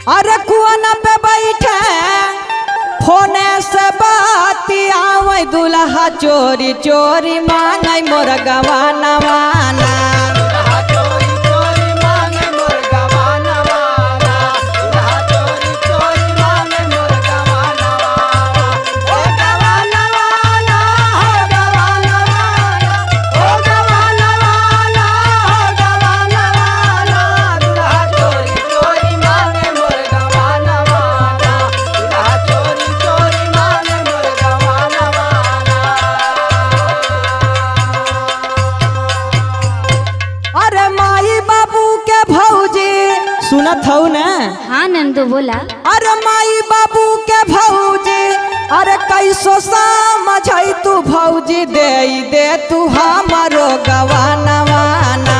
अरे कुआन पे बैठे फोने से बाती आवे दुल्हा चोरी चोरी मांगे मोर गवाना वाना। सुनत हूँ ना? हाँ नंदू बोला। अरे माई बाबू के भौजी अरे कैसो समझ तू भौजी दे तू हमारो गवाना वाना।